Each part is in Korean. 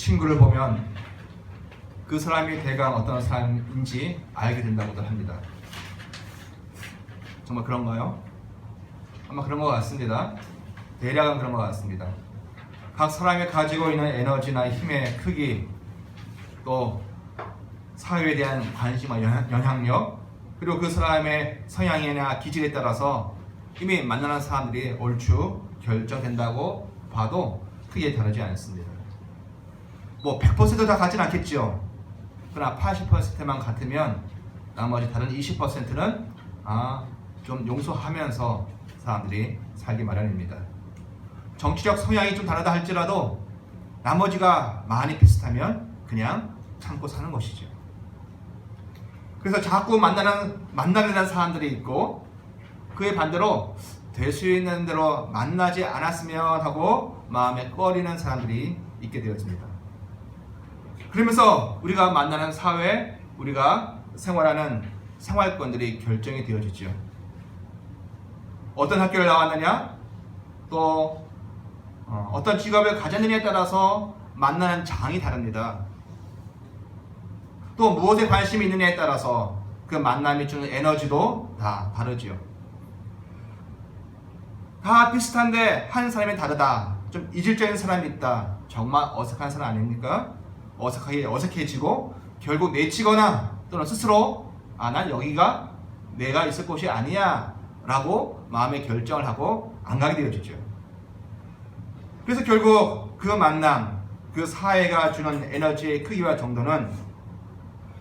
친구를 보면 그 사람이 대강 어떤 사람인지 알게 된다고도 합니다. 정말 그런가요? 아마 그런 것 같습니다. 대략은 그런 것 같습니다. 각 사람이 가지고 있는 에너지나 힘의 크기, 또 사회에 대한 관심과 영향력, 그리고 그 사람의 성향이나 기질에 따라서 이미 만나는 사람들이 얼추 결정된다고 봐도 크게 다르지 않습니다. 뭐 100%다 같진 않겠죠. 그러나 80%만 같으면 나머지 다른 20%는 좀 용서하면서 사람들이 살기 마련입니다. 정치적 성향이 좀 다르다 할지라도 나머지가 많이 비슷하면 그냥 참고 사는 것이죠. 그래서 자꾸 만나려는 사람들이 있고, 그에 반대로 될 수 있는 대로 만나지 않았으면 하고 마음에 꺼리는 사람들이 있게 되어집니다. 그러면서 우리가 만나는 사회, 우리가 생활하는 생활권들이 결정이 되어지죠. 어떤 학교를 나왔느냐, 또 어떤 직업을 가졌느냐에 따라서 만나는 장이 다릅니다. 또 무엇에 관심이 있느냐에 따라서 그 만남이 주는 에너지도 다 다르지요. 다 비슷한데 한 사람이 다르다, 좀 이질적인 사람이 있다, 정말 어색한 사람 아닙니까? 어색해지고 결국 내치거나 또는 스스로 난 여기가 내가 있을 곳이 아니야 라고 마음의 결정을 하고 안 가게 되어지죠. 그래서 결국 그 만남, 그 사회가 주는 에너지의 크기와 정도는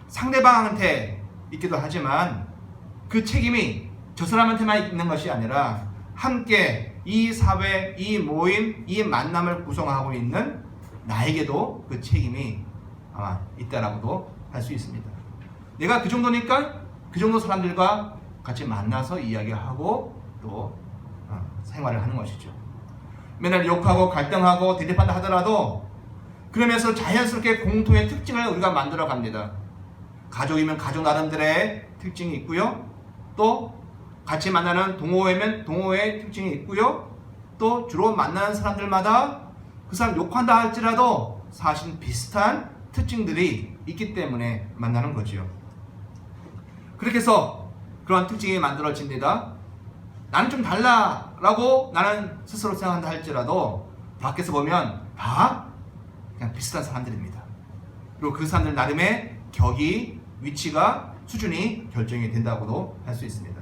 상대방한테 있기도 하지만 그 책임이 저 사람한테만 있는 것이 아니라 함께 이 사회, 이 모임, 이 만남을 구성하고 있는 나에게도 그 책임이 아마 있다라고도 할 수 있습니다. 내가 그 정도니까 그 정도 사람들과 같이 만나서 이야기하고 또 생활을 하는 것이죠. 맨날 욕하고 갈등하고 대립한다 하더라도 그러면서 자연스럽게 공통의 특징을 우리가 만들어 갑니다. 가족이면 가족 나름대로의 특징이 있고요. 또 같이 만나는 동호회면 동호회의 특징이 있고요. 또 주로 만나는 사람들마다 그 사람 욕한다 할지라도 사실 비슷한 특징들이 있기 때문에 만나는 거지요. 그렇게 해서 그런 특징이 만들어집니다. 나는 좀 달라 라고 나는 스스로 생각한다 할지라도 밖에서 보면 다 그냥 비슷한 사람들입니다. 그리고 그 사람들 나름의 격이, 위치가, 수준이 결정이 된다고도 할 수 있습니다.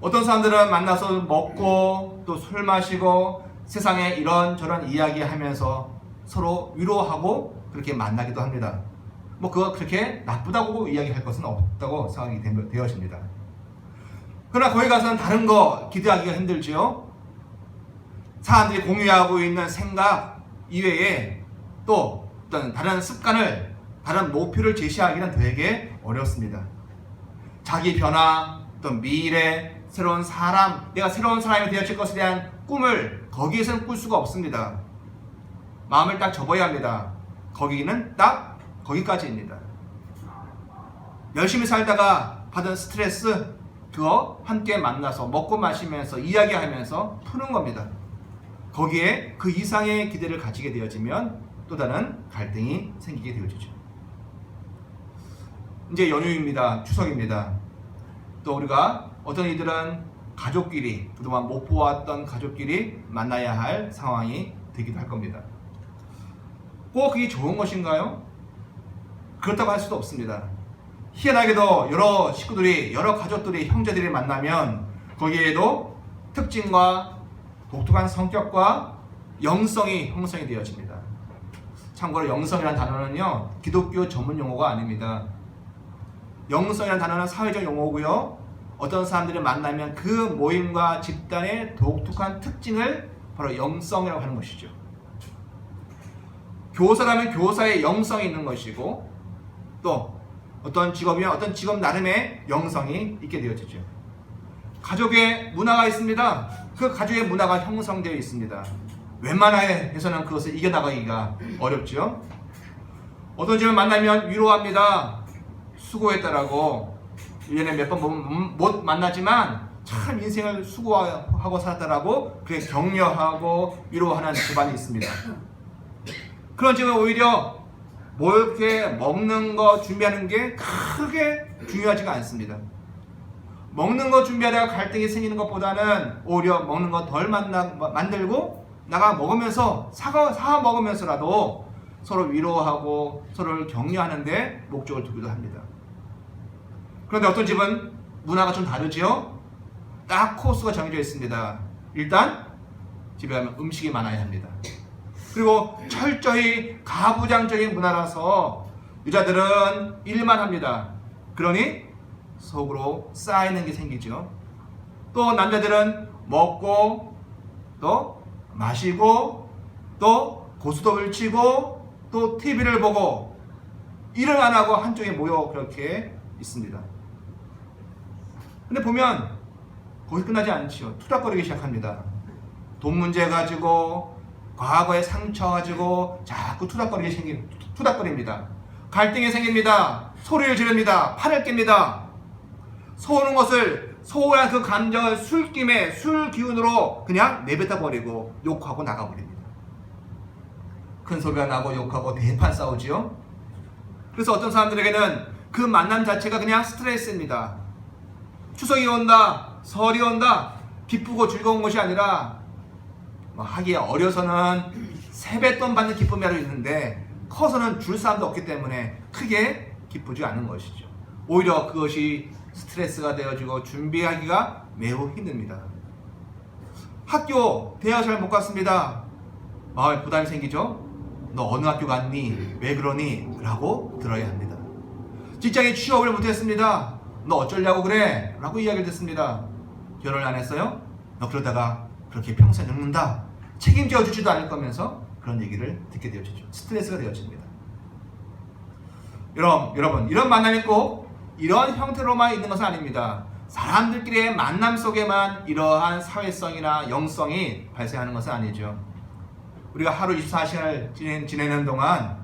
어떤 사람들은 만나서 먹고 또 술 마시고 세상에 이런저런 이야기하면서 서로 위로하고 그렇게 만나기도 합니다. 뭐 그거 그렇게 나쁘다고 이야기할 것은 없다고 생각이 되어집니다. 그러나 거기 가서는 다른 거 기대하기가 힘들지요. 사람들이 공유하고 있는 생각 이외에 또 어떤 다른 습관을, 다른 목표를 제시하기는 되게 어렵습니다. 자기 변화, 또 미래, 새로운 사람, 내가 새로운 사람이 되어질 것에 대한 꿈을 거기에서는 꿀 수가 없습니다. 마음을 딱 접어야 합니다. 거기는 딱 거기까지입니다. 열심히 살다가 받은 스트레스, 그거 함께 만나서 먹고 마시면서 이야기하면서 푸는 겁니다. 거기에 그 이상의 기대를 가지게 되어지면 또 다른 갈등이 생기게 되어지죠. 이제 연휴입니다. 추석입니다. 또 우리가 어떤 이들은 가족끼리, 그동안 못 보았던 가족끼리 만나야 할 상황이 되기도 할 겁니다. 꼭 그게 좋은 것인가요? 그렇다고 할 수도 없습니다. 희한하게도 여러 식구들이, 여러 가족들이, 형제들이 만나면 거기에도 특징과 독특한 성격과 영성이 형성이 되어집니다. 참고로 영성이라는 단어는요, 기독교 전문 용어가 아닙니다. 영성이라는 단어는 사회적 용어고요. 어떤 사람들이 만나면 그 모임과 집단의 독특한 특징을 바로 영성이라고 하는 것이죠. 교사라면 교사의 영성이 있는 것이고, 또 어떤 직업이면 어떤 직업 나름의 영성이 있게 되어지죠. 가족의 문화가 있습니다. 그 가족의 문화가 형성되어 있습니다. 웬만해서는 그것을 이겨나가기가 어렵죠. 어떤 집을 만나면 위로합니다. 수고했다라고. 1년에 몇 번 못 만나지만 참 인생을 수고하고 살았다라고 그렇게 격려하고 위로하는 집안이 있습니다. 그런 집은 오히려 뭐 이렇게 먹는 거 준비하는 게 크게 중요하지가 않습니다. 먹는 거 준비하다가 갈등이 생기는 것보다는 오히려 먹는 거 덜 만들고 나가 먹으면서 사 먹으면서라도 서로 위로하고 서로를 격려하는데 목적을 두기도 합니다. 그런데 어떤 집은 문화가 좀 다르지요? 딱 코스가 정해져 있습니다. 일단 집에 가면 음식이 많아야 합니다. 그리고 철저히 가부장적인 문화라서 여자들은 일만 합니다. 그러니 속으로 쌓이는 게 생기죠. 또 남자들은 먹고 또 마시고 또 고스톱을 치고 또 TV를 보고 일을 안 하고 한쪽에 모여 그렇게 있습니다. 근데 보면 거기 끝나지 않지요. 투닥거리기 시작합니다. 돈 문제 가지고 과거의 상처 가지고 자꾸 투닥거립니다. 갈등이 생깁니다. 소리를 지릅니다. 팔을 깹니다. 소우는 것을 소우한 그 감정을 술김에 술 기운으로 그냥 내뱉어 버리고 욕하고 나가버립니다. 큰 소리가 나고 욕하고 대판 싸우지요. 그래서 어떤 사람들에게는 그 만남 자체가 그냥 스트레스입니다. 추석이 온다, 설이 온다, 기쁘고 즐거운 것이 아니라 하기에 어려서는 세뱃돈 받는 기쁨이라도 있는데 커서는 줄 사람도 없기 때문에 크게 기쁘지 않은 것이죠. 오히려 그것이 스트레스가 되어지고 준비하기가 매우 힘듭니다. 학교, 대학 잘 못 갔습니다. 마음에 부담이 생기죠. 너 어느 학교 갔니? 왜 그러니? 라고 들어야 합니다. 직장에 취업을 못했습니다. 너 어쩌려고 그래? 라고 이야기를 듣습니다. 결혼을 안 했어요? 너 그러다가 그렇게 평생 늙는다. 책임져 주지도 않을 거면서 그런 얘기를 듣게 되어지죠. 스트레스가 되어집니다. 여러분, 이런 만남이 꼭 이런 형태로만 있는 것은 아닙니다. 사람들끼리의 만남 속에만 이러한 사회성이나 영성이 발생하는 것은 아니죠. 우리가 하루 24시간을 지내는 동안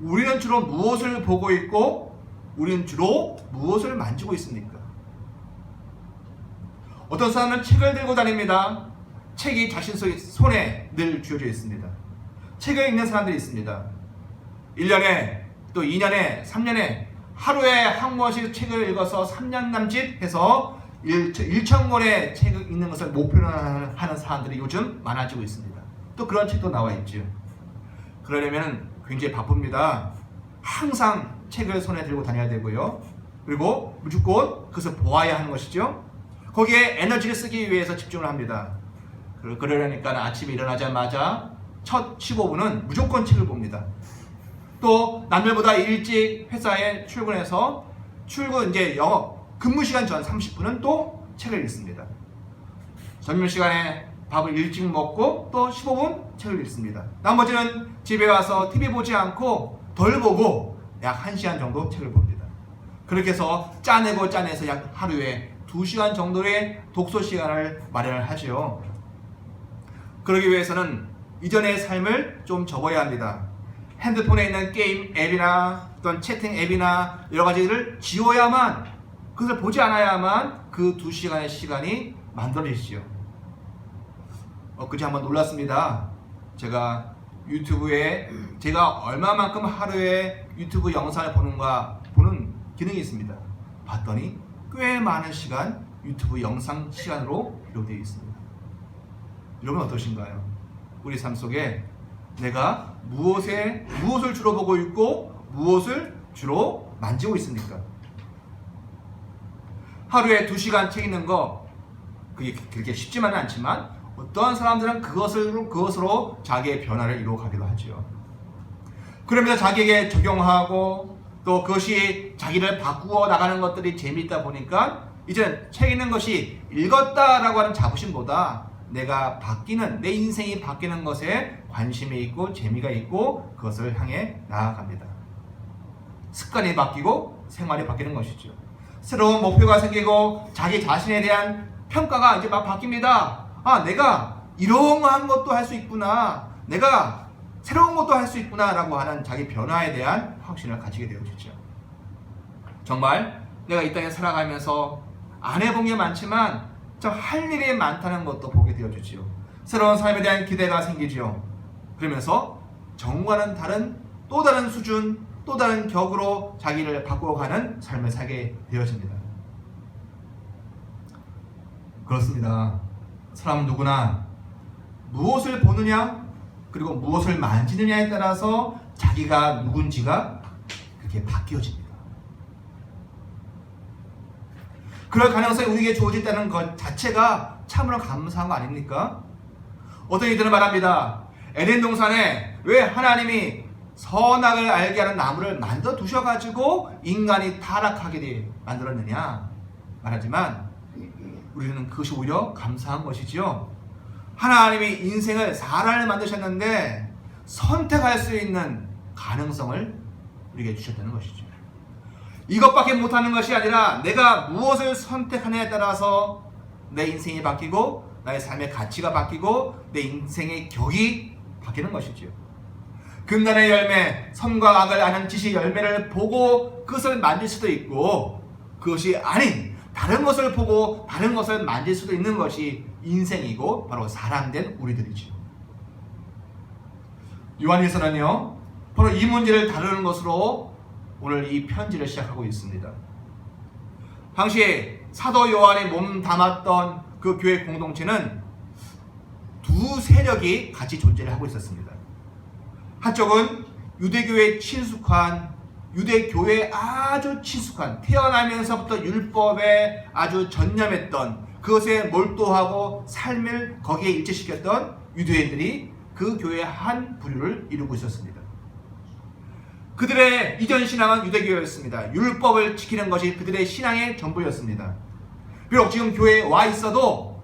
우리는 주로 무엇을 보고 있고 우리는 주로 무엇을 만지고 있습니까? 어떤 사람은 책을 들고 다닙니다. 책이 자신 손에 늘 쥐어져 있습니다. 책을 읽는 사람들이 있습니다. 1년에 또 2년에 3년에 하루에 한 권씩 책을 읽어서 3년 남짓 해서 1,000권의 책을 읽는 것을 목표로 하는 사람들이 요즘 많아지고 있습니다. 또 그런 책도 나와 있죠. 그러려면 굉장히 바쁩니다. 항상 책을 손에 들고 다녀야 되고요. 그리고 무조건 그것을 보아야 하는 것이죠. 거기에 에너지를 쓰기 위해서 집중을 합니다. 그러려니까 아침에 일어나자마자 첫 15분은 무조건 책을 봅니다. 또 남들보다 일찍 회사에 출근해서 이제 영업 근무 시간 전 30분은 또 책을 읽습니다. 점심 시간에 밥을 일찍 먹고 또 15분 책을 읽습니다. 나머지는 집에 와서 TV 보지 않고 덜 보고 약 1시간 정도 책을 봅니다. 그렇게 해서 짜내서 약 하루에 2시간 정도의 독서 시간을 마련을 하죠. 그러기 위해서는 이전의 삶을 좀 접어야 합니다. 핸드폰에 있는 게임 앱이나 어떤 채팅 앱이나 여러 가지를 지워야만, 그것을 보지 않아야만 그 2시간의 시간이 만들어지죠. 그제 한번 놀랐습니다. 제가 유튜브에 제가 얼마만큼 하루에 유튜브 영상을 보는 기능이 있습니다. 봤더니 꽤 많은 시간 유튜브 영상 시간으로 기록되어 있습니다. 여러분 어떠신가요? 우리 삶 속에 내가 무엇을 주로 보고 있고 무엇을 주로 만지고 있습니까? 하루에 2시간 책 읽는 거 그게 그렇게 쉽지만은 않지만 어떠한 사람들은 그것으로 자기의 변화를 이루어가기도 하죠. 그러면서 자기에게 적용하고 또 그것이 자기를 바꾸어 나가는 것들이 재미있다 보니까 이제는 책 읽는 것이 읽었다라고 하는 자부심보다 내가 내 인생이 바뀌는 것에 관심이 있고 재미가 있고 그것을 향해 나아갑니다. 습관이 바뀌고 생활이 바뀌는 것이죠. 새로운 목표가 생기고 자기 자신에 대한 평가가 이제 막 바뀝니다. 내가 이러한 것도 할 수 있구나. 내가 새로운 것도 할 수 있구나 라고 하는 자기 변화에 대한 확신을 가지게 되어지죠. 정말 내가 이 땅에 살아가면서 안 해본 게 많지만 참 할 일이 많다는 것도 보게 되어지죠. 새로운 삶에 대한 기대가 생기죠. 그러면서 정과는 다른 또 다른 수준, 또 다른 격으로 자기를 바꾸어가는 삶을 살게 되어집니다. 그렇습니다. 사람은 누구나 무엇을 보느냐 그리고 무엇을 만지느냐에 따라서 자기가 누군지가 그렇게 바뀌어집니다. 그럴 가능성이 우리에게 주어진다는 것 자체가 참으로 감사한 거 아닙니까? 어떤 이들은 말합니다. 에덴 동산에 왜 하나님이 선악을 알게 하는 나무를 만들어 두셔가지고 인간이 타락하게 만들었느냐 말하지만 우리는 그것이 오히려 감사한 것이지요. 하나님이 인생을 사람을 만드셨는데 선택할 수 있는 가능성을 우리에게 주셨다는 것이죠. 이것밖에 못하는 것이 아니라 내가 무엇을 선택하느냐에 따라서 내 인생이 바뀌고 나의 삶의 가치가 바뀌고 내 인생의 격이 바뀌는 것이죠. 금단의 열매, 선과 악을 아는 지식 열매를 보고 그것을 만질 수도 있고 그것이 아닌 다른 것을 보고 다른 것을 만질 수도 있는 것이 인생이고 바로 사람된 우리들이죠. 요한일서는요 바로 이 문제를 다루는 것으로 오늘 이 편지를 시작하고 있습니다. 당시 사도 요한이 몸 담았던 그 교회 공동체는 두 세력이 같이 존재를 하고 있었습니다. 한쪽은 유대교에 친숙한, 유대교회에 아주 친숙한, 태어나면서부터 율법에 아주 전념했던, 그것에 몰두하고 삶을 거기에 일치시켰던 유대인들이 그 교회의 한 부류를 이루고 있었습니다. 그들의 이전 신앙은 유대교였습니다. 율법을 지키는 것이 그들의 신앙의 전부였습니다. 비록 지금 교회에 와 있어도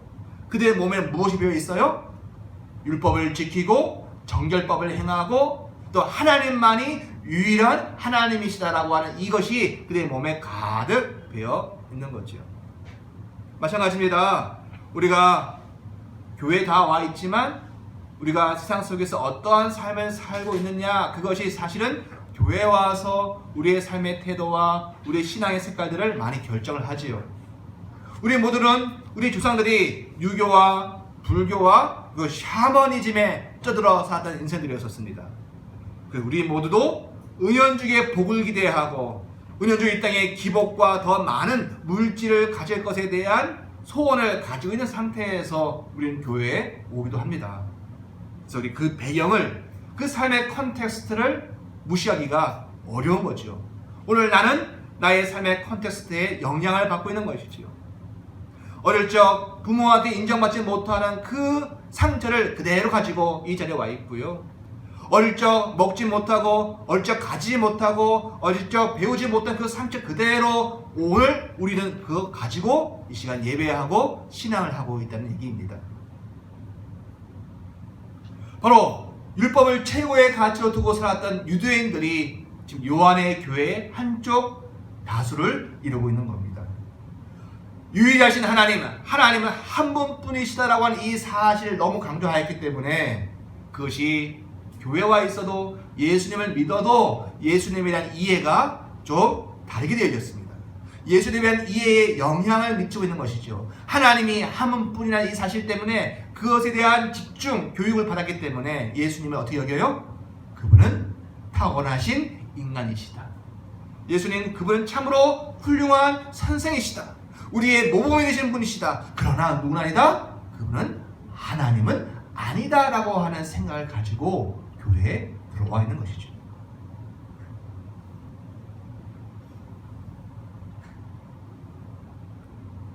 그들의 몸에 무엇이 배어 있어요? 율법을 지키고 정결법을 행하고 또 하나님만이 유일한 하나님이시다라고 하는 이것이 그들의 몸에 가득 배어 있는 거죠. 마찬가지입니다. 우리가 교회에 다 와 있지만 우리가 세상 속에서 어떠한 삶을 살고 있느냐, 그것이 사실은 교회에 와서 우리의 삶의 태도와 우리의 신앙의 색깔들을 많이 결정을 하지요. 우리 모두는 우리 조상들이 유교와 불교와 그 샤머니즘에 쩌들어 살았던 인생들이었습니다. 우리 모두도 은연중에 복을 기대하고 은연중 이 땅의 기복과 더 많은 물질을 가질 것에 대한 소원을 가지고 있는 상태에서 우리는 교회에 오기도 합니다. 그래서 우리 그 배경을, 그 삶의 컨텍스트를 무시하기가 어려운 거죠. 오늘 나는 나의 삶의 컨텍스트에 영향을 받고 있는 것이지요. 어릴 적 부모한테 인정받지 못하는 그 상처를 그대로 가지고 이 자리에 와 있고요. 어릴 적 먹지 못하고, 어릴 적 가지지 못하고, 어릴 적 배우지 못한 그 상처 그대로 오늘 우리는 그거 가지고 이 시간 예배하고 신앙을 하고 있다는 얘기입니다. 바로 율법을 최고의 가치로 두고 살았던 유대인들이 지금 요한의 교회의 한쪽 다수를 이루고 있는 겁니다. 유일하신 하나님은 한 분뿐이시다라고 하는 이 사실을 너무 강조하였기 때문에 그것이 교회에 와 있어도 예수님을 믿어도 예수님에 대한 이해가 좀 다르게 되어졌습니다. 예수님에 대한 이해에 영향을 미치고 있는 것이죠. 하나님이 한 분뿐이라는 이 사실 때문에 그것에 대한 집중, 교육을 받았기 때문에 예수님을 어떻게 여겨요? 그분은 타고나신 인간이시다. 예수님 그분은 참으로 훌륭한 선생이시다. 우리의 모범이 되신 분이시다. 그러나 누구는 아니다? 그분은 하나님은 아니다라고 하는 생각을 가지고 교회에 들어와 있는 것이죠.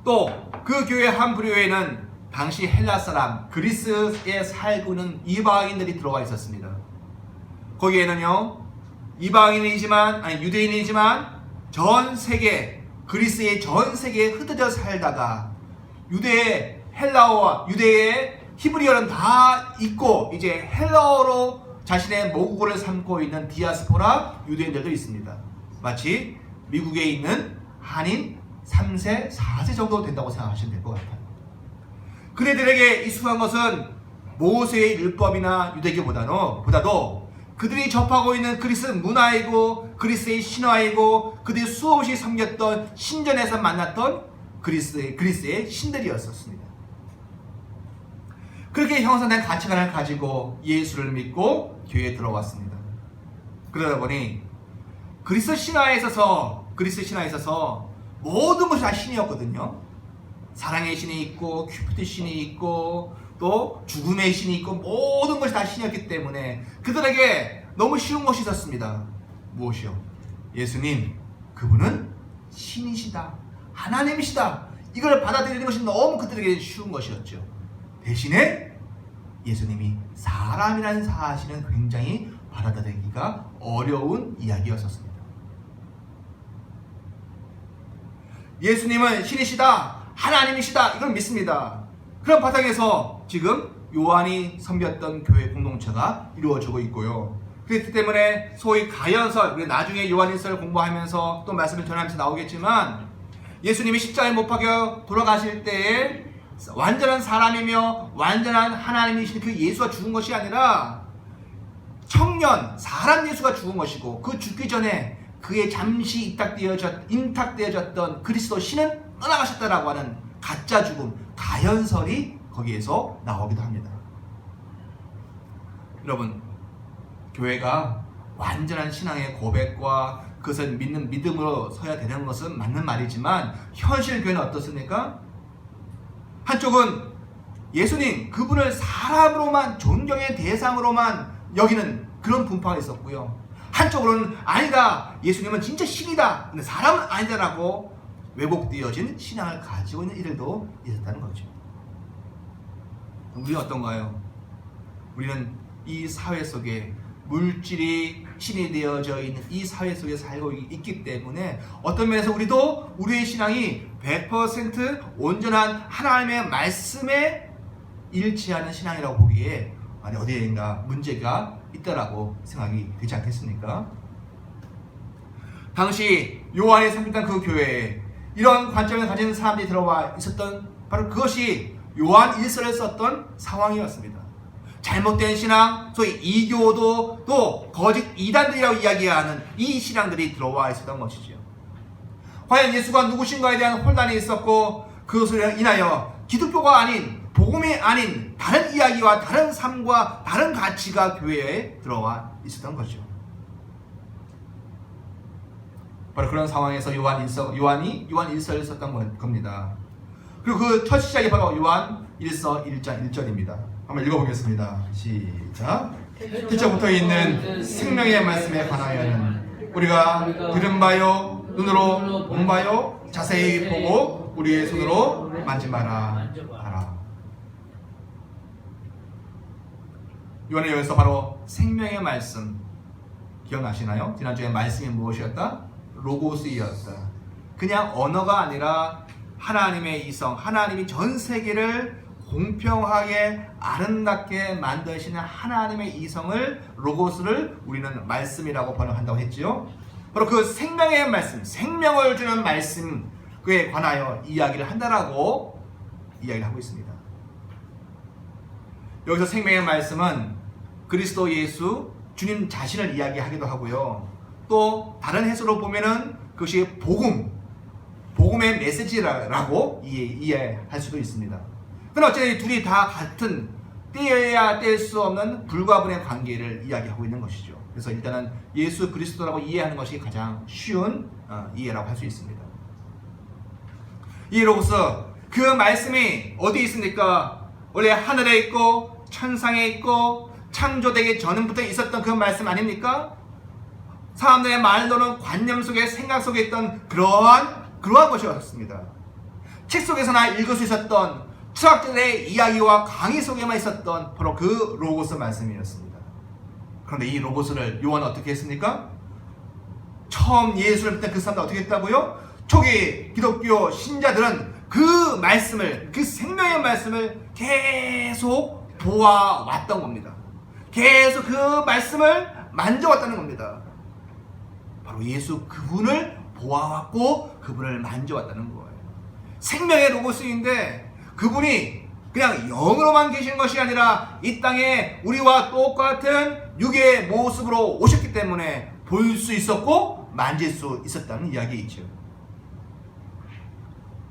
또 그 교회 한 부류에는 당시 헬라 사람, 그리스에 살고 있는 이방인들이 들어와 있었습니다. 거기에는요, 유대인이지만 전 세계, 그리스의 전 세계에 흩어져 살다가 유대의 헬라어와 유대의 히브리어는 다 있고 이제 헬라어로 자신의 모국어를 삼고 있는 디아스포라 유대인들도 있습니다. 마치 미국에 있는 한인 3세, 4세 정도 된다고 생각하시면 될 것 같아요. 그들에게 익숙한 것은 모세의 율법이나 유대교보다도 그들이 접하고 있는 그리스 문화이고 그리스의 신화이고 그들이 수없이 섬겼던 신전에서 만났던 그리스의 신들이었었습니다. 그렇게 형성된 가치관을 가지고 예수를 믿고 교회에 들어왔습니다. 그러다 보니 그리스 신화에 있어서 모든 것이 다 신이었거든요. 사랑의 신이 있고 큐피드 신이 있고 또 죽음의 신이 있고 모든 것이 다 신이었기 때문에 그들에게 너무 쉬운 것이 있었습니다. 무엇이요? 예수님, 그분은 신이시다, 하나님이시다, 이걸 받아들이는 것이 너무 그들에게 쉬운 것이었죠. 대신에 예수님이 사람이라는 사실은 굉장히 받아들이기가 어려운 이야기였었습니다. 예수님은 신이시다, 하나님이시다, 이걸 믿습니다. 그런 바탕에서 지금 요한이 섬겼던 교회 공동체가 이루어지고 있고요. 그렇기 때문에 소위 가연설, 우리 나중에 요한일서를 공부하면서 또 말씀을 전하면서 나오겠지만, 예수님이 십자가에 못 박혀 돌아가실 때에 완전한 사람이며 완전한 하나님이신 그 예수가 죽은 것이 아니라 청년 사람 예수가 죽은 것이고, 그 죽기 전에 그의 잠시 인탁되어졌던 그리스도 신은 떠나가셨다라고 하는 가짜 죽음, 가연설이 거기에서 나오기도 합니다. 여러분, 교회가 완전한 신앙의 고백과 그것을 믿는 믿음으로 서야 되는 것은 맞는 말이지만, 현실 교회는 어떻습니까? 한쪽은 예수님 그분을 사람으로만, 존경의 대상으로만 여기는 그런 분파가 있었고요. 한쪽으로는 아니다, 예수님은 진짜 신이다, 근데 사람은 아니다라고 왜곡되어진 신앙을 가지고 있는 이들도 있었다는 거죠. 우리는 어떤가요? 우리는 이 사회 속에 물질이 신이 되어져 있는 이 사회 속에 살고 있기 때문에 어떤 면에서 우리도 우리의 신앙이 100% 온전한 하나님의 말씀에 일치하는 신앙이라고 보기에 어디에인가 문제가 있다라고 생각이 되지 않겠습니까? 당시 요한이 섬겼던 그 교회에 이런 관점을 가진 사람들이 들어와 있었던, 바로 그것이 요한 일서를 썼던 상황이었습니다. 잘못된 신앙, 소위 이교도, 또 거짓 이단들이라고 이야기하는 이 신앙들이 들어와 있었던 것이죠. 과연 예수가 누구신가에 대한 혼란이 있었고, 그것을 인하여 기독교가 아닌, 복음이 아닌 다른 이야기와 다른 삶과 다른 가치가 교회에 들어와 있었던 거죠. 바로 그런 상황에서 요한이 요한 일서를 썼던 겁니다. 그리고 그 첫 시작이 바로 요한 1서 1장 1절입니다. 한번 읽어보겠습니다. 시작. 태초부터 있는 생명의 말씀에 관하여는 우리가 들은 바요, 눈으로 본 바요, 자세히 보고 우리의 손으로 만진 바라. 요한은 여기서 바로 생명의 말씀, 기억나시나요? 지난주에 말씀이 무엇이었다? 로고스이었다. 그냥 언어가 아니라 하나님의 이성, 하나님이 전 세계를 공평하게 아름답게 만드시는 하나님의 이성을, 로고스를 우리는 말씀이라고 번역한다고 했지요. 바로 그 생명의 말씀, 생명을 주는 말씀, 그에 관하여 이야기를 한다라고 이야기를 하고 있습니다. 여기서 생명의 말씀은 그리스도 예수, 주님 자신을 이야기하기도 하고요. 또 다른 해석으로 보면은 그것이 복음의 메시지라고 이해할 수도 있습니다. 그러나 어쨌든 둘이 다 같은 떼어야 뗄 수 없는 불가분의 관계를 이야기하고 있는 것이죠. 그래서 일단은 예수 그리스도라고 이해하는 것이 가장 쉬운 이해라고 할 수 있습니다. 이 로고스, 그 말씀이 어디 있습니까? 원래 하늘에 있고 천상에 있고 창조되기 전부터 있었던 그 말씀 아닙니까? 사람들의 말로는 관념 속에, 생각 속에 있던 그러한 것이었습니다. 책 속에서나 읽을 수 있었던 철학자들의 이야기와 강의 속에만 있었던 바로 그 로고스 말씀이었습니다. 그런데 이 로고스를 요한은 어떻게 했습니까? 처음 예수를 믿던 그 사람들 어떻게 했다고요? 초기 기독교 신자들은 그 말씀을, 그 생명의 말씀을 계속 보아왔던 겁니다. 계속 그 말씀을 만져왔다는 겁니다. 바로 예수 그분을 보아왔고 그분을 만져왔다는 거예요. 생명의 로고스인데 그분이 그냥 영으로만 계신 것이 아니라 이 땅에 우리와 똑같은 육의 모습으로 오셨기 때문에 볼 수 있었고 만질 수 있었다는 이야기이죠.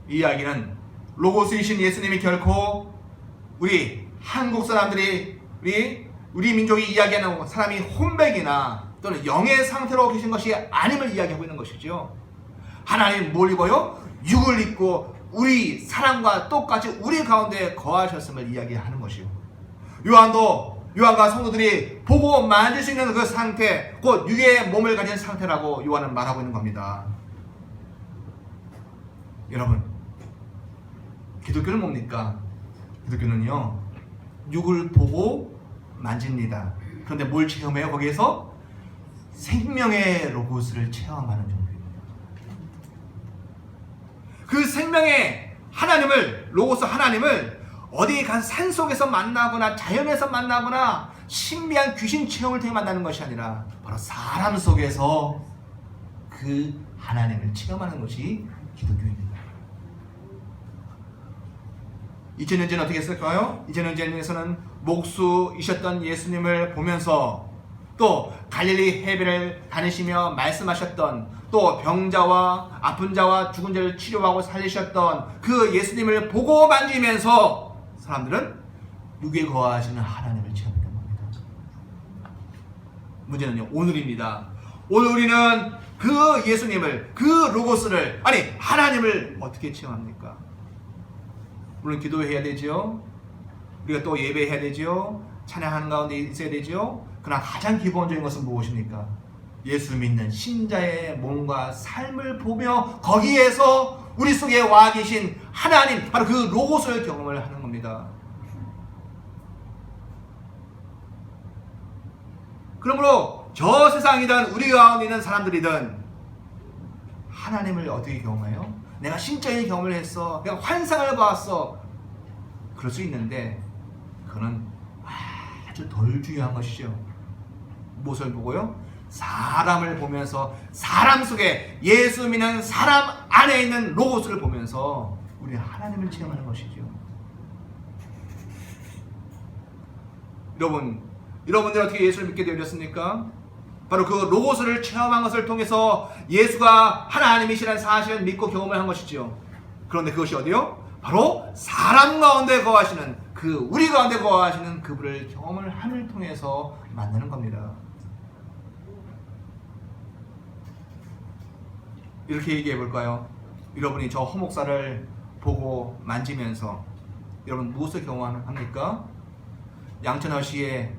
이 이야기는 로고스이신 예수님이 결코 우리 한국 사람들이, 우리 민족이 이야기하는 사람이 혼백이나 또는 영의 상태로 계신 것이 아님을 이야기하고 있는 것이죠. 하나님 뭘 입어요? 육을 입고 우리 사람과 똑같이 우리 가운데 거하셨음을 이야기하는 것이요. 요한과 성도들이 보고 만질 수 있는 그 상태, 곧 육의 몸을 가진 상태라고 요한은 말하고 있는 겁니다. 여러분, 기독교는 뭡니까? 기독교는요, 육을 보고 만집니다. 그런데 뭘 체험해요? 거기에서 생명의 로고스를 체험하는 정도입니다. 그 생명의 하나님을, 로고스 하나님을 어디 간 산속에서 만나거나 자연에서 만나거나 신비한 귀신 체험을 통해 만나는 것이 아니라 바로 사람 속에서 그 하나님을 체험하는 것이 기독교입니다. 2000년 전에 어떻게 했을까요? 2000년 전에서는 목수이셨던 예수님을 보면서 또 갈릴리 해변을 다니시며 말씀하셨던, 또 병자와 아픈 자와 죽은 자를 치료하고 살리셨던 그 예수님을 보고 만지면서 사람들은 육에 거하시는 하나님을 체험했던 겁니다. 문제는요, 오늘입니다. 오늘 우리는 그 예수님을, 그 로고스를, 아니 하나님을 어떻게 체험합니까? 물론 기도해야 되죠. 우리가 또 예배해야 되죠. 찬양하는 가운데 있어야 되죠. 그러나 가장 기본적인 것은 무엇입니까? 예수 믿는 신자의 몸과 삶을 보며 거기에서 우리 속에 와 계신 하나님, 바로 그 로고스를 경험을 하는 겁니다. 그러므로 저 세상이든 우리 가운데 있는 사람들이든 하나님을 어떻게 경험해요? 내가 신적인 경험을 했어, 내가 환상을 봤어, 그럴 수 있는데 그거는 아주 덜 중요한 것이죠. 무엇을 보고요? 사람을 보면서, 사람 속에 예수 믿는 사람 안에 있는 로고스를 보면서 우리는 하나님을 체험하는 것이죠. 여러분들이 어떻게 예수를 믿게 되었습니까? 바로 그 로고스를 체험한 것을 통해서 예수가 하나님이시라는 사실을 믿고 경험을 한 것이죠. 그런데 그것이 어디요? 바로 사람 가운데 거하시는, 그 우리 가운데 거하시는 그분을 경험을 함을 통해서 만나는 겁니다. 이렇게 얘기해 볼까요? 여러분이 저 허목사를 보고 만지면서 여러분 무엇을 경험합니까? 양천어시의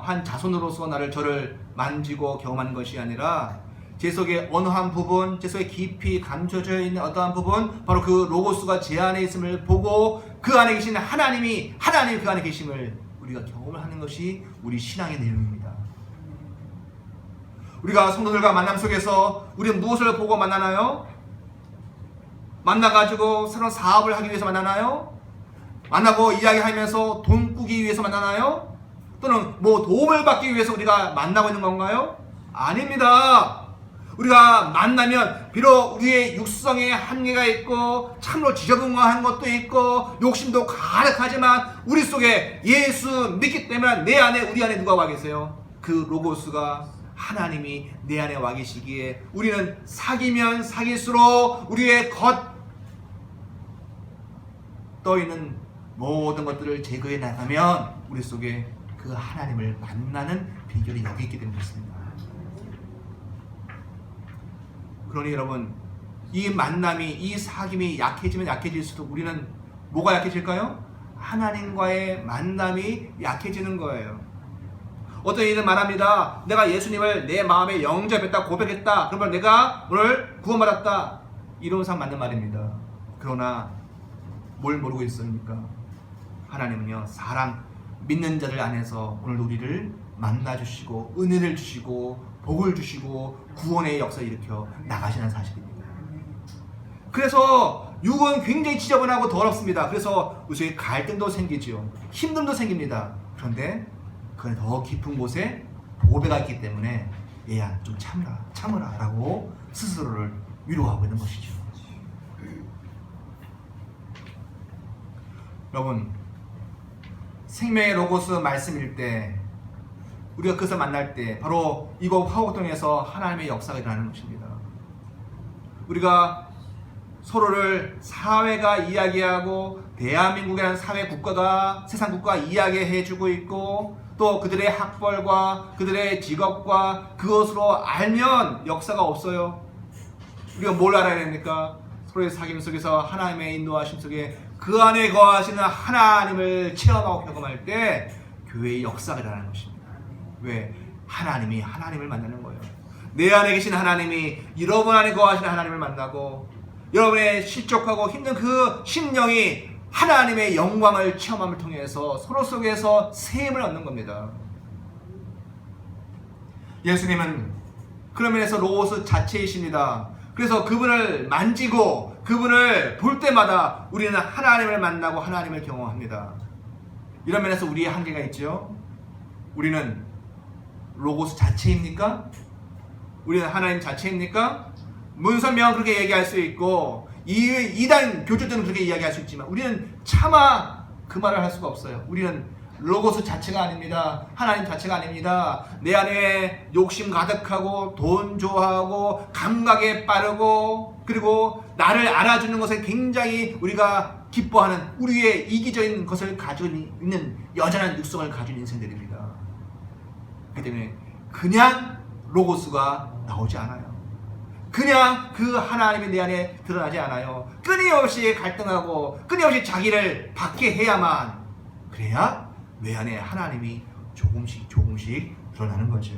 한 자손으로서 저를 만지고 경험하는 것이 아니라 제 속에 어느 한 부분, 제 속에 깊이 감춰져 있는 어떠한 부분, 바로 그 로고스가 제 안에 있음을 보고 그 안에 계신 하나님이 그 안에 계심을 우리가 경험을 하는 것이 우리 신앙의 내용입니다. 우리가 성도들과 만남 속에서 우리는 무엇을 보고 만나나요? 만나가지고 새로운 사업을 하기 위해서 만나나요? 만나고 이야기하면서 돈 꾸기 위해서 만나나요? 또는 도움을 받기 위해서 우리가 만나고 있는 건가요? 아닙니다. 우리가 만나면 비록 우리의 육성에 한계가 있고 참으로 지저분한 것도 있고 욕심도 가득하지만 우리 속에 예수 믿기 때문에 내 안에, 우리 안에 누가 와 계세요? 그 로고스가, 하나님이 내 안에 와 계시기에 우리는 사귀면 사귈수록 우리의 떠있는 모든 것들을 제거해 나가면 우리 속에 그 하나님을 만나는 비결이 여기 있기 때문에 그렇습니다. 그러니 여러분, 이 만남이, 이 사귐이 약해지면 약해질수록 우리는 뭐가 약해질까요? 하나님과의 만남이 약해지는 거예요. 어떤 이들은 말합니다. 내가 예수님을 내 마음에 영접했다, 고백했다, 그러면 내가 오늘 구원받았다. 이런 사람 맞는 말입니다. 그러나 뭘 모르고 있습니까? 하나님은요, 사람 믿는 자들 안에서 오늘 우리를 만나주시고 은혜를 주시고 복을 주시고 구원의 역사를 일으켜 나가시는 사실입니다. 그래서 육은 굉장히 지저분하고 더럽습니다. 그래서 우리 속에 갈등도 생기죠. 힘듦도 생깁니다. 그런데 그건 더 깊은 곳에 보배가 있기 때문에 얘야 좀 참으라 라고 스스로를 위로하고 있는 것이죠. 여러분, 생명의 로고스 말씀일 때, 우리가 그것을 만날 때 바로 이곳 화곡동에서 하나님의 역사가 일어나는 것입니다. 우리가 서로를 사회가 이야기하고 대한민국이라는 사회 국가가, 세상 국가가 이야기해주고 있고, 또 그들의 학벌과 그들의 직업과 그것으로 알면 역사가 없어요. 우리가 뭘 알아야 됩니까? 서로의 사귐 속에서 하나님의 인도하심 속에 그 안에 거하시는 하나님을 체험하고 경험할 때 교회의 역사가 일어나는 것입니다. 왜? 하나님이 하나님을 만나는 거예요. 내 안에 계신 하나님이 여러분 안에 거하시는 하나님을 만나고 여러분의 실족하고 힘든 그 심령이 하나님의 영광을 체험함을 통해서 서로 속에서 세임을 얻는 겁니다. 예수님은 그런 면에서 로고스 자체이십니다. 그래서 그분을 만지고 그분을 볼 때마다 우리는 하나님을 만나고 하나님을 경험합니다. 이런 면에서 우리의 한계가 있죠. 우리는 로고스 자체입니까? 우리는 하나님 자체입니까? 문선명은 그렇게 얘기할 수 있고 이단 교주들은 그렇게 이야기할 수 있지만 우리는 차마 그 말을 할 수가 없어요. 우리는 로고스 자체가 아닙니다. 하나님 자체가 아닙니다. 내 안에 욕심 가득하고 돈 좋아하고 감각에 빠르고 그리고 나를 알아주는 것에 굉장히 우리가 기뻐하는 우리의 이기적인 것을 가지고 있는 여전한 육성을 가진 인생들입니다. 그렇기 때문에 그냥 로고스가 나오지 않아요. 그냥 그 하나님이 내 안에 드러나지 않아요. 끊임없이 갈등하고 끊임없이 자기를 받게 해야만 그래야 내 안에 하나님이 조금씩 드러나는 거죠.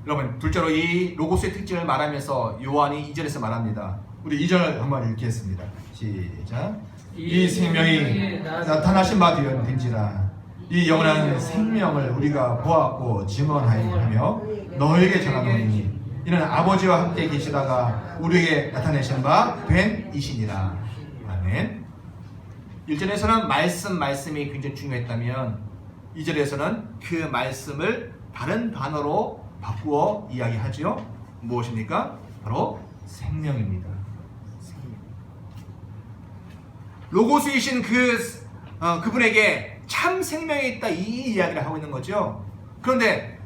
여러분, 둘째로 이 로고스의 특징을 말하면서 요한이 2절에서 말합니다. 우리 2절 한번 읽겠습니다. 시작. 이 생명이 나타나신 바 되었는지라 이 영원한 생명을 우리가 보았고 증언하며 너에게 전하노니 이는 아버지와 함께 계시다가 우리에게 나타내신 바 된 이시니라. 아멘. 1절에서는 말씀이 굉장히 중요했다면 2절에서는 그 말씀을 다른 단어로 바꾸어 이야기하죠. 무엇입니까? 바로 생명입니다. 생명. 로고스이신 그분에게 참 생명이 있다 이 이야기를 하고 있는 거죠. 그런데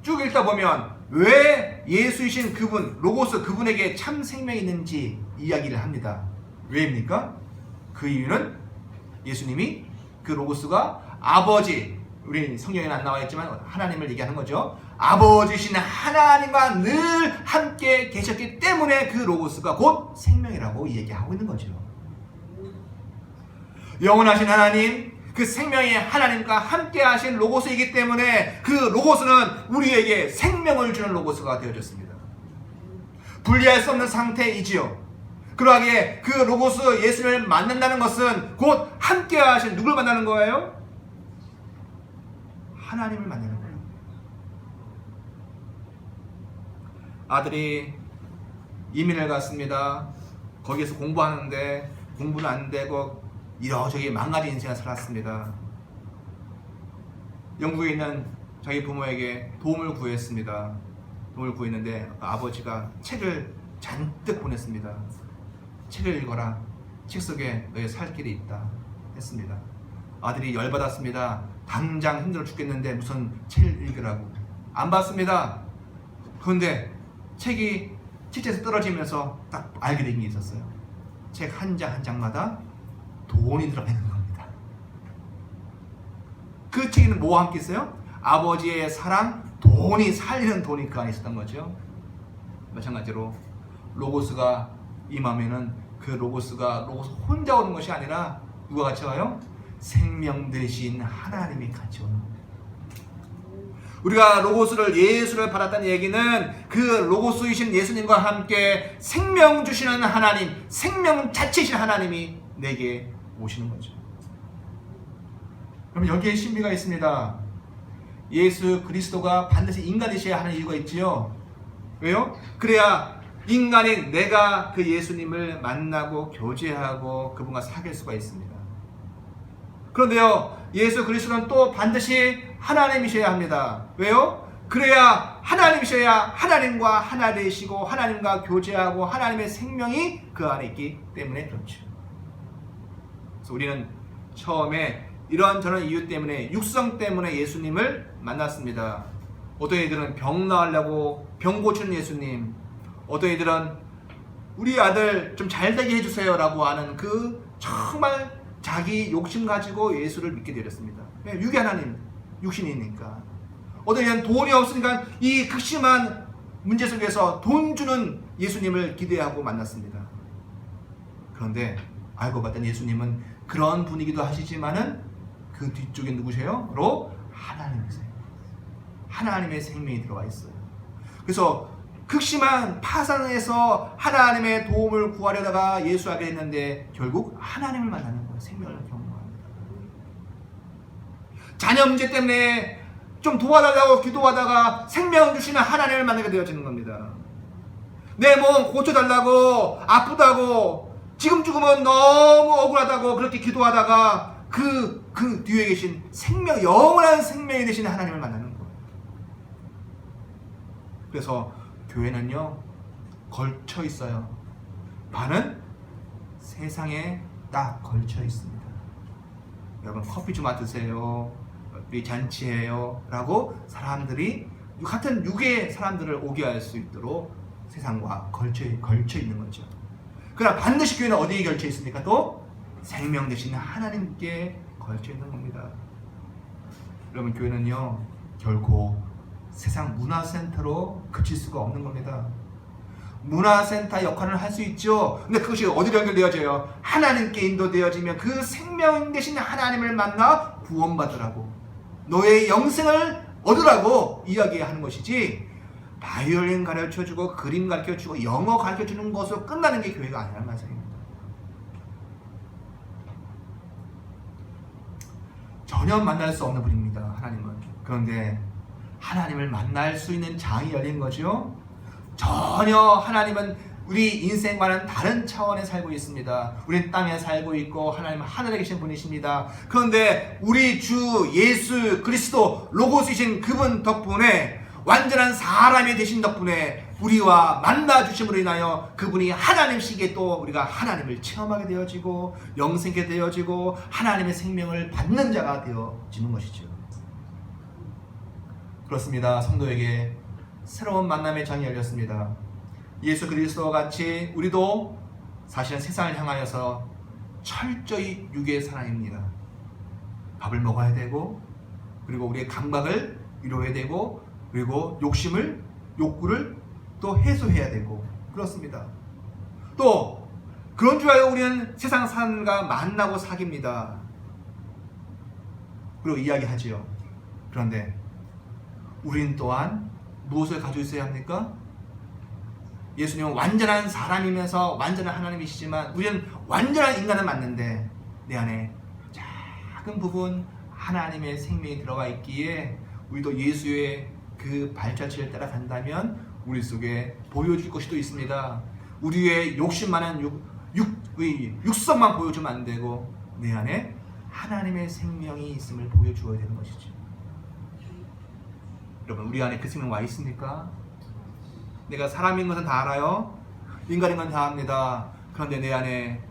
쭉 읽다 보면 왜 예수이신 그분 로고스 그분에게 참 생명이 있는지 이야기를 합니다. 왜입니까? 그 이유는 예수님이 그 로고스가 아버지, 우리 성경에는 안 나와 있지만 하나님을 얘기하는 거죠. 아버지신 하나님과 늘 함께 계셨기 때문에 그 로고스가 곧 생명이라고 얘기하고 있는 거죠. 영원하신 하나님, 그 생명의 하나님과 함께 하신 로고스이기 때문에 그 로고스는 우리에게 생명을 주는 로고스가 되어졌습니다. 분리할 수 없는 상태이지요. 그러하기에 그 로고스 예수를 만난다는 것은 곧 함께 하신 누굴 만나는 거예요? 하나님을 만나는 거예요. 아들이 이민을 갔습니다. 거기에서 공부하는데 공부는 안 되고 이러저기 망가진 인생을 살았습니다. 영국에 있는 자기 부모에게 도움을 구했습니다. 도움을 구했는데 아버지가 책을 잔뜩 보냈습니다. 책을 읽어라. 책 속에 너의 살 길이 있다 했습니다. 아들이 열받았습니다. 당장 힘들어 죽겠는데 무슨 책을 읽으라고. 안 받습니다. 그런데 책이 책에서 떨어지면서 딱 알게 된 게 있었어요. 책 한 장 한 장마다 돈이 들어가 있는 겁니다. 그 책에는 뭐와 함께 있어요? 아버지의 사랑, 돈이 살리는 돈이 그 안에 있었던 거죠. 마찬가지로 로고스가 임하면은 그 로고스가 로고스 혼자 오는 것이 아니라 누가 같이 와요? 생명 되신 하나님이 같이 오는 겁니다. 우리가 로고스를 예수를 받았다는 얘기는 그 로고스이신 예수님과 함께 생명 주시는 하나님, 생명 자체이신 하나님이 내게 오시는 거죠. 그럼 여기에 신비가 있습니다. 예수 그리스도가 반드시 인간이셔야 하는 이유가 있지요. 왜요? 그래야 인간인 내가 그 예수님을 만나고 교제하고 그분과 사귈 수가 있습니다. 그런데요, 예수 그리스도는 또 반드시 하나님이셔야 합니다. 왜요? 그래야 하나님이셔야 하나님과 하나 되시고 하나님과 교제하고 하나님의 생명이 그 안에 있기 때문에 그렇죠. 그래서 우리는 처음에 이런저런 이유 때문에 육성 때문에 예수님을 만났습니다. 어떤 이들은 병 나으려고 병 고치는 예수님, 어떤 이들은 우리 아들 좀 잘되게 해주세요 라고 하는 그 정말 자기 욕심 가지고 예수를 믿게 되었습니다. 유기 하나님, 육신이니까. 어떤 이는 돈이 없으니까 이 극심한 문제 속에서 돈 주는 예수님을 기대하고 만났습니다. 그런데 알고 봤더니 예수님은 그런 분위기도 하시지만은 그 뒤쪽에 누구세요? 바로 하나님이세요. 하나님의 생명이 들어가 있어요. 그래서 극심한 파산에서 하나님의 도움을 구하려다가 예수하게 됐는데 결국 하나님을 만나는 거예요. 생명을 경험합니다. 자녀 문제 때문에 좀 도와달라고 기도하다가 생명 주시는 하나님을 만나게 되어지는 겁니다. 내 몸 고쳐달라고, 아프다고, 지금 죽으면 너무 억울하다고 그렇게 기도하다가 그 뒤에 계신 생명, 영원한 생명이 되시는 하나님을 만나는 거예요. 그래서 교회는요, 걸쳐 있어요. 반은 세상에 딱 걸쳐 있습니다. 여러분 커피 좀 드세요, 우리 잔치해요 라고 사람들이 같은 육의 사람들을 오게 할 수 있도록 세상과 걸쳐 있는 거죠. 그러나 반드시 교회는 어디에 걸쳐 있습니까? 또 생명 되시는 하나님께 걸쳐 있는 겁니다. 여러분 교회는요, 결코 세상 문화센터로 그칠 수가 없는 겁니다. 문화센터 역할을 할 수 있죠. 근데 그것이 어디로 연결되어져요? 하나님께 인도되어지면 그 생명 되신 하나님을 만나 구원받으라고, 너의 영생을 얻으라고 이야기하는 것이지, 바이올린 가르쳐주고 그림 가르쳐주고 영어 가르쳐주는 것으로 끝나는 게 교회가 아니라는 말씀입니다. 전혀 만날 수 없는 분입니다, 하나님은. 그런데 하나님을 만날 수 있는 장이 열린 거죠. 전혀 하나님은 우리 인생과는 다른 차원에 살고 있습니다. 우리는 땅에 살고 있고 하나님은 하늘에 계신 분이십니다. 그런데 우리 주 예수 그리스도 로고스이신 그분 덕분에, 완전한 사람이 되신 덕분에 우리와 만나 주심으로 인하여 그분이 하나님시기에 또 우리가 하나님을 체험하게 되어지고 영생하게 되어지고 하나님의 생명을 받는 자가 되어지는 것이죠. 그렇습니다. 성도에게 새로운 만남의 장이 열렸습니다. 예수 그리스도와 같이 우리도 사실은 세상을 향하여서 철저히 육의 사람입니다. 밥을 먹어야 되고, 그리고 우리의 감각을 이루어야 되고, 그리고 욕구를 또 해소해야 되고, 그렇습니다. 또 그런 줄 알고 우리는 세상 사람과 만나고 사깁니다. 그리고 이야기하지요. 그런데 우린 또한 무엇을 가지고 있어야 합니까? 예수님은 완전한 사람이면서 완전한 하나님이시지만 우리는 완전한 인간은 맞는데 내 안에 작은 부분 하나님의 생명이 들어가 있기에 우리도 예수의 그 발자취를 따라간다면 우리 속에 보여줄 것이 또 있습니다. 우리의 욕심 많은 육성만 보여주면 안 되고 내 안에 하나님의 생명이 있음을 보여주어야 되는 것이죠. 여러분, 우리 안에 그 생명 와 있습니까? 내가 사람인 것은 다 알아요. 인간인 건 다 압니다. 그런데 내 안에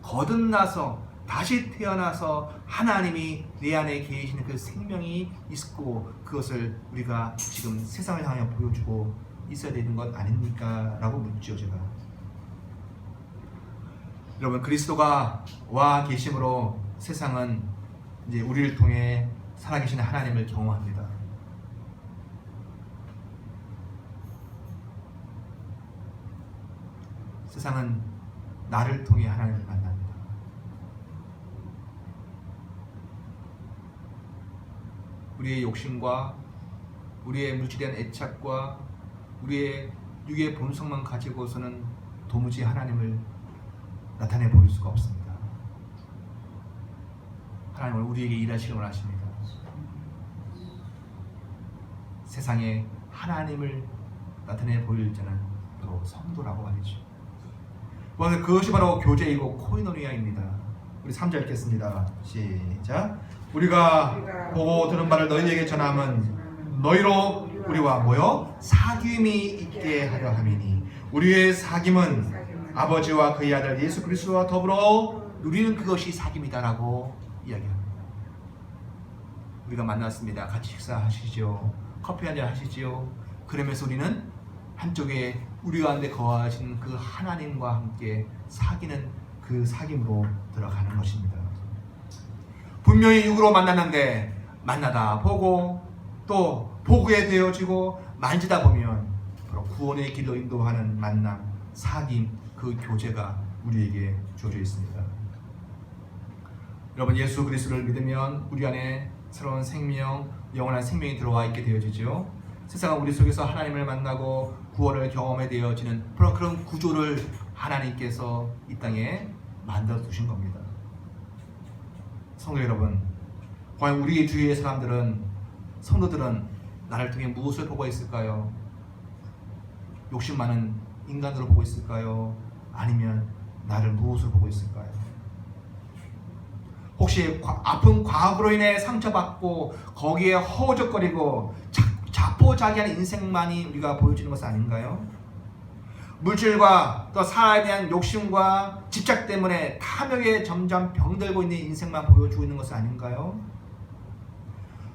거듭나서 다시 태어나서 하나님이 내 안에 계시는 그 생명이 있고 그것을 우리가 지금 세상을 향해 보여주고 있어야 되는 것 아닙니까? 라고 묻죠, 제가. 여러분, 그리스도가 와 계심으로 세상은 이제 우리를 통해 살아계시는 하나님을 경험합니다. 세상은 나를 통해 하나님을 만납니다. 우리의 욕심과 우리의 물질에 대한 애착과 우리의 육의 본성만 가지고서는 도무지 하나님을 나타내 보일 수가 없습니다. 하나님은 우리에게 일하시길 원하십니다. 세상에 하나님을 나타내 보일 자는 바로 성도라고 말이죠. 오늘 그것이 바로 교제이고 코이노니아입니다. 우리 3절 읽겠습니다. 시작. 우리가 보고 들은 바를 너희에게 전함은 너희로 우리와 모여 사귐이 있게 하려 함이니 우리의 사귐은 아버지와 그의 아들 예수 그리스도와 더불어 누리는 그것이 사귐이다라고 이야기합니다. 우리가 만났습니다. 같이 식사하시죠. 커피 한잔 하시죠. 그러면서 우리는 한쪽에 우리 가운데 거하시는 그 하나님과 함께 사귀는 그 사귐으로 들어가는 것입니다. 분명히 육으로 만났는데 만나다 보고 또 보게 되어지고 만지다 보면 바로 구원의 길로 인도하는 만남, 사귐, 그 교제가 우리에게 주어져 있습니다. 여러분, 예수 그리스도를 믿으면 우리 안에 새로운 생명, 영원한 생명이 들어와 있게 되어지죠. 세상은 우리 속에서 하나님을 만나고 구원을 경험하게 되어지는 그런 구조를 하나님께서 이 땅에 만들어 두신 겁니다. 성도 여러분, 과연 우리 주위의 사람들은, 성도들은 나를 통해 무엇을 보고 있을까요? 욕심 많은 인간으로 보고 있을까요? 아니면 나를 무엇을 보고 있을까요? 혹시 아픈 과거로 인해 상처받고 거기에 허우적거리고 자포자기한 인생만이 우리가 보여지는 것은 아닌가요? 물질과 또 사람에 대한 욕심과 집착 때문에 탐욕에 점점 병들고 있는 인생만 보여주고 있는 것은 아닌가요?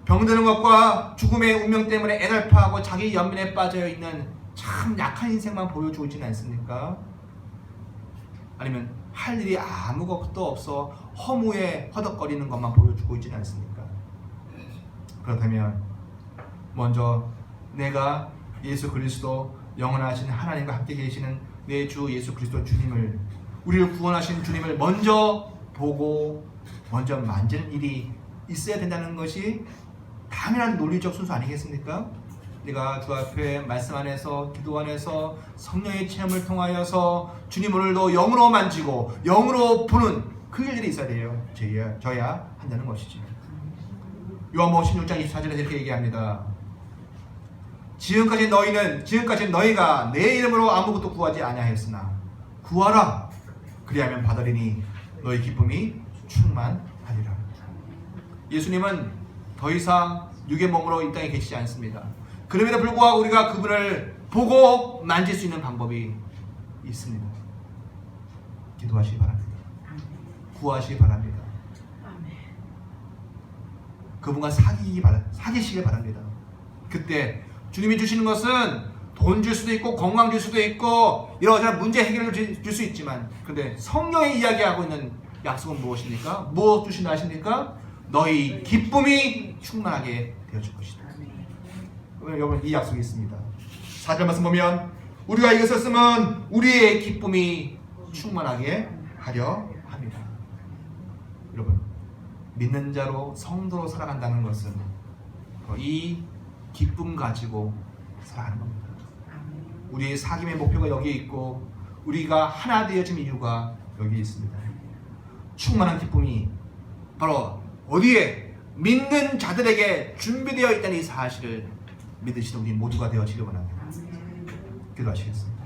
병드는 것과 죽음의 운명 때문에 애달파하고 자기 연민에 빠져 있는 참 약한 인생만 보여주고 있지는 않습니까? 아니면 할 일이 아무것도 없어 허무에 허덕거리는 것만 보여주고 있지는 않습니까? 그렇다면 먼저 내가 예수 그리스도, 영원하신 하나님과 함께 계시는 내 주 예수 그리스도 주님을, 우리를 구원하신 주님을 먼저 보고 먼저 만지는 일이 있어야 된다는 것이 당연한 논리적 순서 아니겠습니까? 내가 주 앞에 말씀 안에서, 기도 안에서 성령의 체험을 통하여서 주님 오늘도 영으로 만지고 영으로 보는 그 일들이 있어야 돼요. 저야 한다는 것이지. 요한복음 16장 24절에서 이렇게 얘기합니다. 지금까지 너희가 내 이름으로 아무것도 구하지 아니하였으나 구하라, 그리하면 받으리니 너희 기쁨이 충만하리라. 예수님은 더 이상 육의 몸으로 이 땅에 계시지 않습니다. 그럼에도 불구하고 우리가 그분을 보고 만질 수 있는 방법이 있습니다. 기도하시기 바랍니다. 구하시기 바랍니다. 그분과 사귀시길 바랍니다. 그때 주님이 주시는 것은 돈 줄 수도 있고 건강 줄 수도 있고 이러저런 문제 해결을 줄 수 있지만, 근데 성령이 이야기하고 있는 약속은 무엇입니까? 무엇 주신다 하십니까? 너희 기쁨이 충만하게 되어줄 것이다. 여러분, 이 약속이 있습니다. 4절 말씀 보면 우리가 이것을 쓰면 우리의 기쁨이 충만하게 하려 합니다. 여러분, 믿는 자로 성도로 살아간다는 것은 이 기쁨 가지고 살아가는 겁니다. 우리의 사귐의 목표가 여기에 있고 우리가 하나 되어진 이유가 여기에 있습니다. 충만한 기쁨이 바로 어디에? 믿는 자들에게 준비되어 있다는 이 사실을 믿으시는 우리 모두가 되어지려고 합니다. 기도하시겠습니다.